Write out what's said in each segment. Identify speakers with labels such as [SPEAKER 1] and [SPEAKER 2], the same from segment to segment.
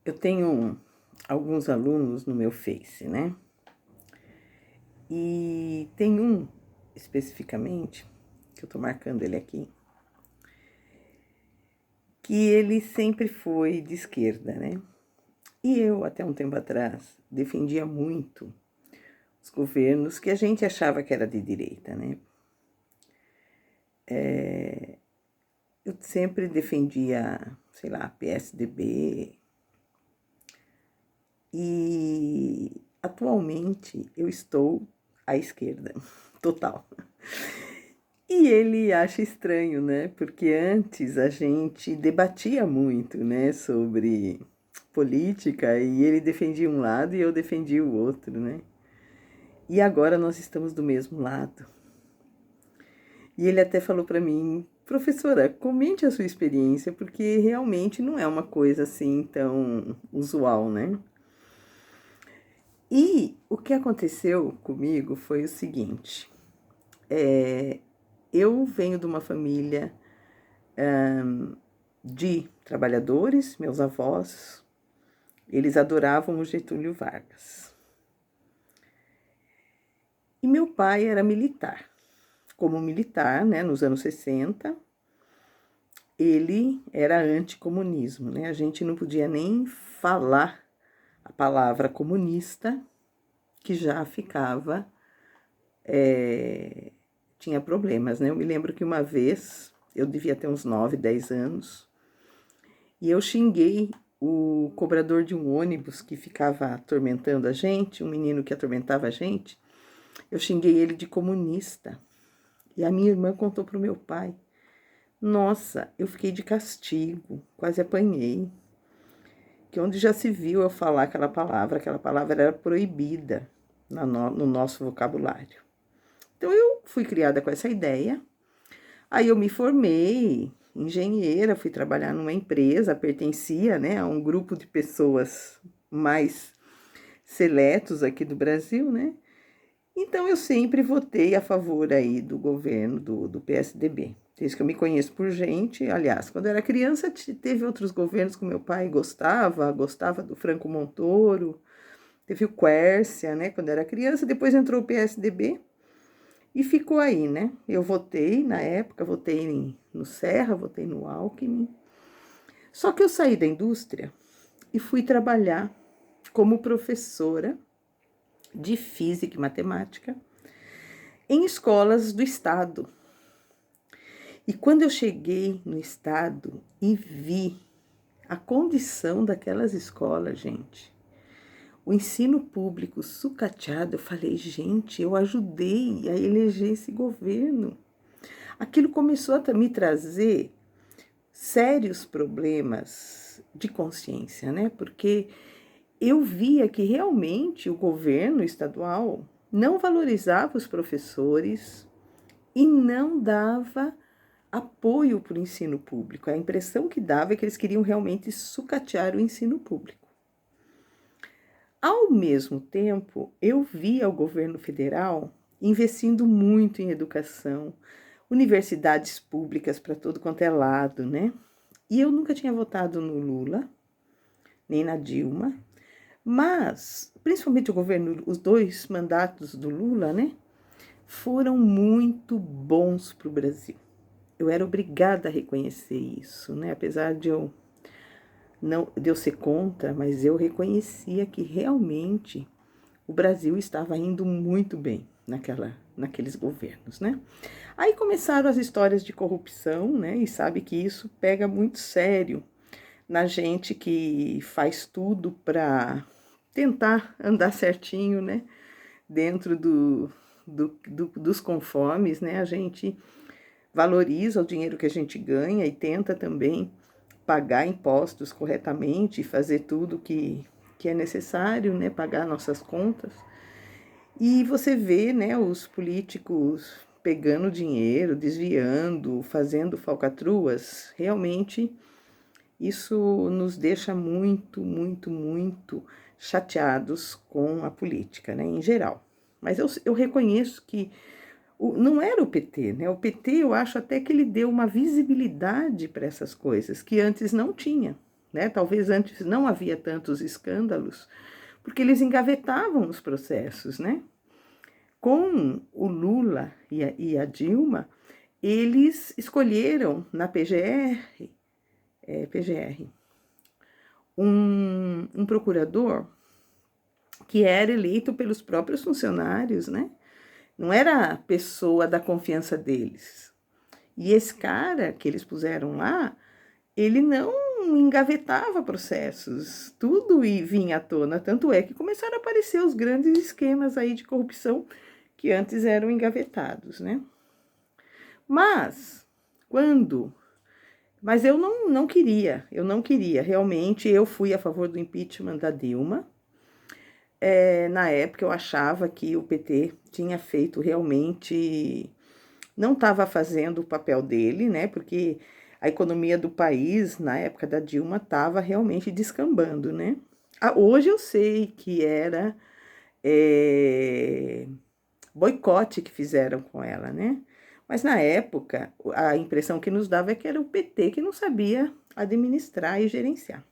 [SPEAKER 1] Eu tenho alguns alunos no meu Face, né? E tem um especificamente, que eu tô marcando ele aqui, que ele sempre foi de esquerda, né? E eu, até um tempo atrás, defendia muito os governos que a gente achava que era de direita, né? Eu sempre defendia, sei lá, PSDB. E atualmente eu estou à esquerda, total. E ele acha estranho, né? Porque antes a gente debatia muito, né, sobre política e ele defendia um lado e eu defendia o outro, né? E agora nós estamos do mesmo lado. E ele até falou para mim, professora, comente a sua experiência, porque realmente não é uma coisa assim tão usual, né? E o que aconteceu comigo foi o seguinte: eu venho de uma família de trabalhadores, meus avós, eles adoravam o Getúlio Vargas. E meu pai era militar. Como militar, né, nos anos 60, ele era anticomunismo, né? A gente não podia nem falar a palavra comunista, que já ficava tinha problemas, né? Eu me lembro que uma vez, eu devia ter uns 9, 10 anos, e eu xinguei o cobrador de um ônibus que ficava atormentando a gente, um menino que atormentava a gente, eu xinguei ele de comunista. E a minha irmã contou para o meu pai. Nossa, eu fiquei de castigo, quase apanhei. Que onde já se viu eu falar aquela palavra era proibida no nosso vocabulário. Então eu fui criada com essa ideia. Aí eu me formei engenheira, fui trabalhar numa empresa, pertencia, né, a um grupo de pessoas mais seletos aqui do Brasil, né? Então eu sempre votei a favor aí do governo do PSDB. Desde que eu me conheço por gente, aliás, quando eu era criança teve outros governos que meu pai gostava do Franco Montoro, teve o Quércia, né, quando eu era criança, depois entrou o PSDB. E ficou aí, né? Eu votei na época, votei no Serra, votei no Alckmin. Só que eu saí da indústria e fui trabalhar como professora de física e matemática em escolas do estado. E quando eu cheguei no estado e vi a condição daquelas escolas, gente, o ensino público sucateado, eu falei, gente, eu ajudei a eleger esse governo. Aquilo começou a me trazer sérios problemas de consciência, né? Porque eu via que realmente o governo estadual não valorizava os professores e não dava apoio para o ensino público. A impressão que dava é que eles queriam realmente sucatear o ensino público. Ao mesmo tempo, eu via o governo federal investindo muito em educação, universidades públicas para todo quanto é lado, né? E eu nunca tinha votado no Lula, nem na Dilma, mas, principalmente o governo, os 2 mandatos do Lula, né, foram muito bons para o Brasil. Eu era obrigada a reconhecer isso, né, apesar de eu ser contra, mas eu reconhecia que realmente o Brasil estava indo muito bem naqueles governos, né? Aí começaram as histórias de corrupção, né? E sabe que isso pega muito sério na gente que faz tudo para tentar andar certinho, né? Dentro dos conformes, né? A gente valoriza o dinheiro que a gente ganha e tenta também pagar impostos corretamente e fazer tudo que é necessário, né? Pagar nossas contas. E você vê, né, os políticos pegando dinheiro, desviando, fazendo falcatruas, realmente isso nos deixa muito, muito, muito chateados com a política, né, em geral. Mas eu reconheço que não era o PT, né? O PT eu acho até que ele deu uma visibilidade para essas coisas que antes não tinha. né? Talvez antes não havia tantos escândalos, porque eles engavetavam os processos, né? Com o Lula e a Dilma, eles escolheram na PGR, um procurador que era eleito pelos próprios funcionários, né? Não era a pessoa da confiança deles. E esse cara que eles puseram lá, ele não engavetava processos, tudo vinha à tona, tanto é que começaram a aparecer os grandes esquemas aí de corrupção que antes eram engavetados, né? Mas eu não queria, realmente eu fui a favor do impeachment da Dilma. Na época eu achava que o PT tinha feito realmente, não estava fazendo o papel dele, né? Porque a economia do país, na época da Dilma, estava realmente descambando, né? Hoje eu sei que era boicote que fizeram com ela, né? Mas na época, a impressão que nos dava é que era o PT que não sabia administrar e gerenciar.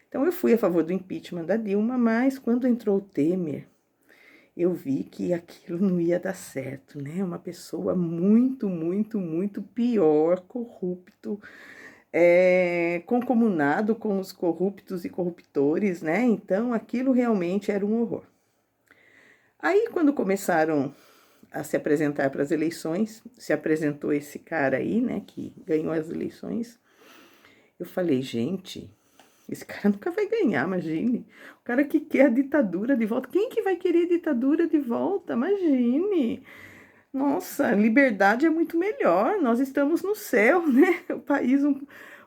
[SPEAKER 1] Então eu fui a favor do impeachment da Dilma, mas quando entrou o Temer, eu vi que aquilo não ia dar certo, né? Uma pessoa muito, muito, muito pior, corrupto, concomunado com os corruptos e corruptores, né? Então aquilo realmente era um horror. Aí quando começaram a se apresentar para as eleições, se apresentou esse cara aí, né, que ganhou as eleições, eu falei, gente, esse cara nunca vai ganhar, imagine. O cara que quer a ditadura de volta. Quem que vai querer a ditadura de volta? Imagine. Nossa, liberdade é muito melhor. Nós estamos no céu, né?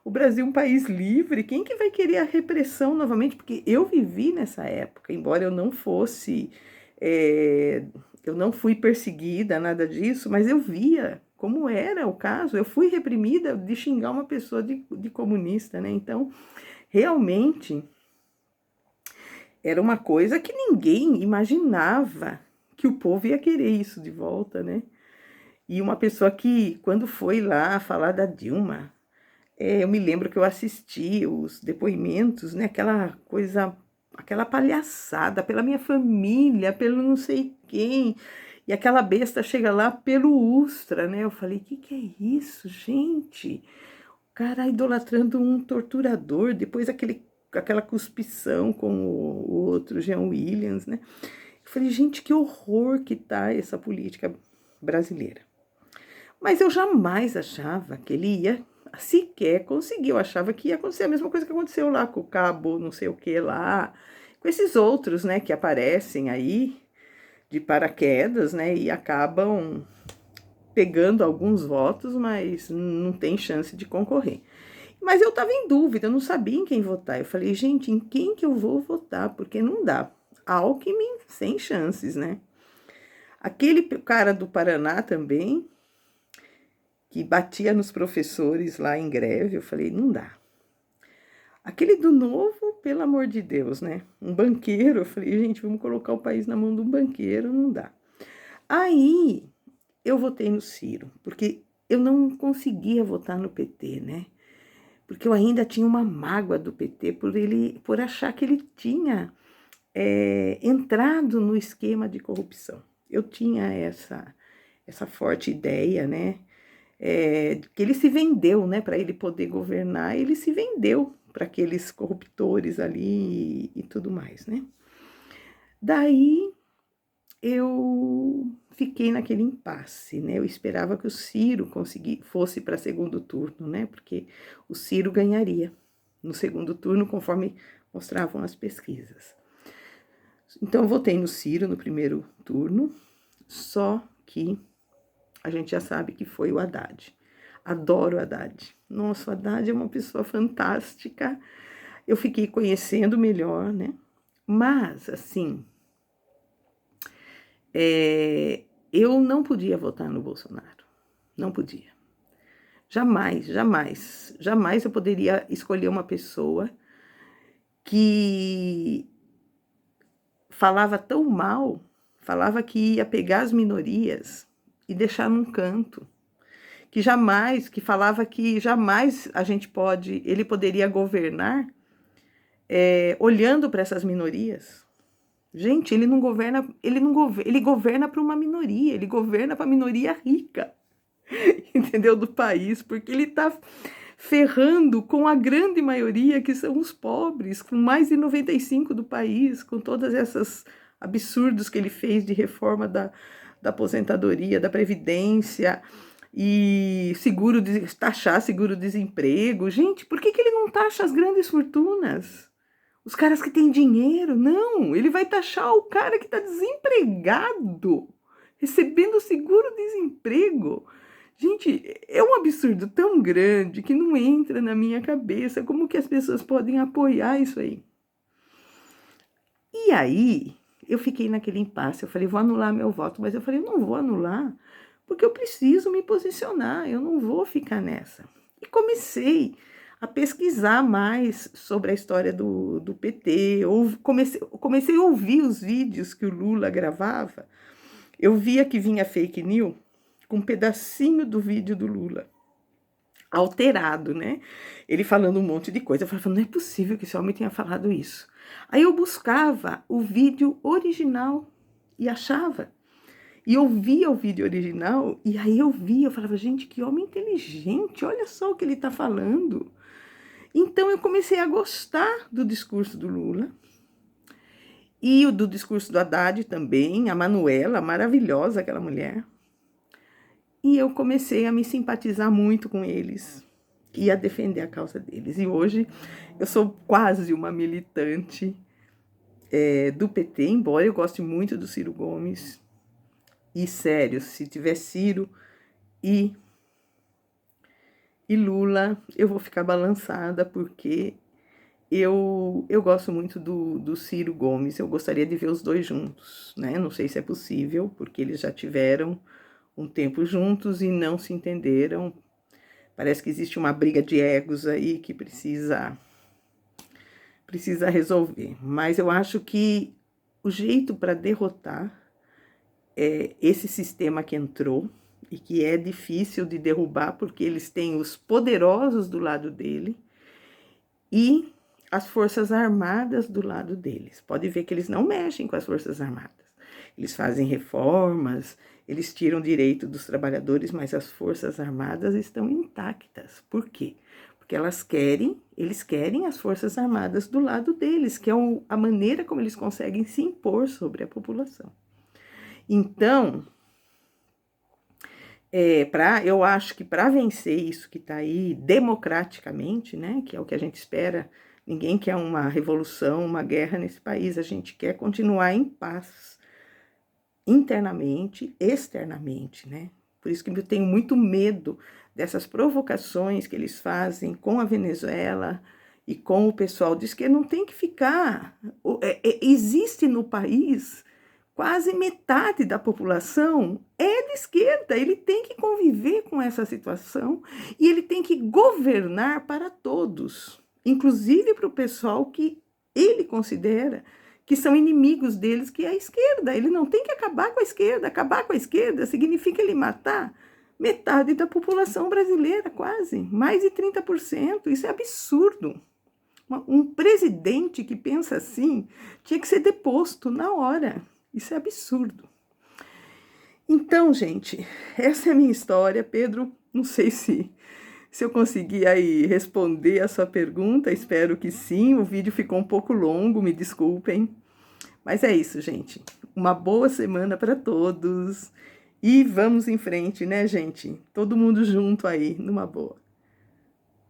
[SPEAKER 1] O Brasil é um país livre. Quem que vai querer a repressão novamente? Porque eu vivi nessa época, embora eu não fosse, eu não fui perseguida, nada disso, mas eu via como era o caso. Eu fui reprimida de xingar uma pessoa de comunista, né? Então, realmente, era uma coisa que ninguém imaginava que o povo ia querer isso de volta, né? E uma pessoa que, quando foi lá falar da Dilma, eu me lembro que eu assisti os depoimentos, né? Aquela coisa, aquela palhaçada pela minha família, pelo não sei quem. E aquela besta chega lá pelo Ustra, né? Eu falei, que é isso, gente? O cara idolatrando um torturador, depois aquela cuspição com o outro, Jean Williams, né? Eu falei, gente, que horror que tá essa política brasileira. Mas eu jamais achava que ele ia sequer conseguir. Eu achava que ia acontecer a mesma coisa que aconteceu lá com o cabo, não sei o que lá, com esses outros, né, que aparecem aí de paraquedas, né, e acabam pegando alguns votos, mas não tem chance de concorrer. Mas eu estava em dúvida, eu não sabia em quem votar. Eu falei, gente, em quem que eu vou votar? Porque não dá. Alckmin, sem chances, né? Aquele cara do Paraná também, que batia nos professores lá em greve, eu falei, não dá. Aquele do Novo, pelo amor de Deus, né? Um banqueiro, eu falei, gente, vamos colocar o país na mão de um banqueiro, não dá. Aí, eu votei no Ciro, porque eu não conseguia votar no PT, né? Porque eu ainda tinha uma mágoa do PT por achar que ele tinha entrado no esquema de corrupção. Eu tinha essa forte ideia, né? Que ele se vendeu, né? Para ele poder governar, ele se vendeu para aqueles corruptores ali e tudo mais, né? Daí eu fiquei naquele impasse, né? Eu esperava que o Ciro fosse para segundo turno, né? Porque o Ciro ganharia no segundo turno, conforme mostravam as pesquisas. Então, eu votei no Ciro no primeiro turno, só que a gente já sabe que foi o Haddad. Adoro o Haddad. Nossa, o Haddad é uma pessoa fantástica. Eu fiquei conhecendo melhor, né? Mas, assim, eu não podia votar no Bolsonaro. Não podia. Jamais, jamais, jamais eu poderia escolher uma pessoa que falava tão mal, falava que ia pegar as minorias e deixar num canto, que falava que jamais ele poderia governar olhando para essas minorias. Gente, ele governa para uma minoria, ele governa para a minoria rica, entendeu, do país, porque ele está ferrando com a grande maioria, que são os pobres, com mais de 95% do país, com todas essas absurdos que ele fez de reforma da aposentadoria, da previdência, e taxar seguro-desemprego. Gente, por que ele não taxa as grandes fortunas? Os caras que têm dinheiro? Não, ele vai taxar o cara que está desempregado, recebendo seguro-desemprego. Gente, é um absurdo tão grande que não entra na minha cabeça. Como que as pessoas podem apoiar isso aí? E aí, eu fiquei naquele impasse. Eu falei, vou anular meu voto. Mas eu falei, não vou anular, porque eu preciso me posicionar. Eu não vou ficar nessa. E comecei a pesquisar mais sobre a história do PT. Comecei a ouvir os vídeos que o Lula gravava. Eu via que vinha fake news com um pedacinho do vídeo do Lula, alterado, né? Ele falando um monte de coisa. Eu falava, não é possível que esse homem tenha falado isso. Aí eu buscava o vídeo original e achava. E eu via o vídeo original e aí eu falava, gente, que homem inteligente, olha só o que ele está falando. Então eu comecei a gostar do discurso do Lula e do discurso do Haddad também, a Manuela, maravilhosa aquela mulher. E eu comecei a me simpatizar muito com eles e a defender a causa deles. E hoje eu sou quase uma militante do PT, embora eu goste muito do Ciro Gomes. E sério, se tiver Ciro e Lula, eu vou ficar balançada, porque eu gosto muito do Ciro Gomes. Eu gostaria de ver os dois juntos, né? Não sei se é possível, porque eles já tiveram um tempo juntos e não se entenderam. Parece que existe uma briga de egos aí que precisa resolver. Mas eu acho que o jeito para derrotar esse sistema que entrou e que é difícil de derrubar, porque eles têm os poderosos do lado dele e as forças armadas do lado deles. Pode ver que eles não mexem com as forças armadas. Eles fazem reformas, eles tiram direito dos trabalhadores, mas as forças armadas estão intactas. Por quê? Porque eles querem as forças armadas do lado deles, que é a maneira como eles conseguem se impor sobre a população. Então, eu acho que para vencer isso que está aí democraticamente, né, que é o que a gente espera, ninguém quer uma revolução, uma guerra nesse país, a gente quer continuar em paz, internamente, externamente, né? Por isso que eu tenho muito medo dessas provocações que eles fazem com a Venezuela e com o pessoal de esquerda. Não tem que ficar. Existe no país quase metade da população é de esquerda. Ele tem que conviver com essa situação e ele tem que governar para todos, inclusive para o pessoal que ele considera que são inimigos deles, que é a esquerda. Ele não tem que acabar com a esquerda. Acabar com a esquerda significa ele matar metade da população brasileira, quase, mais de 30%. Isso é absurdo. Um presidente que pensa assim tinha que ser deposto na hora. Isso é absurdo. Então, gente, essa é a minha história. Pedro, não sei se eu consegui aí responder a sua pergunta, espero que sim. O vídeo ficou um pouco longo, me desculpem. Mas é isso, gente. Uma boa semana para todos. E vamos em frente, né, gente? Todo mundo junto aí, numa boa.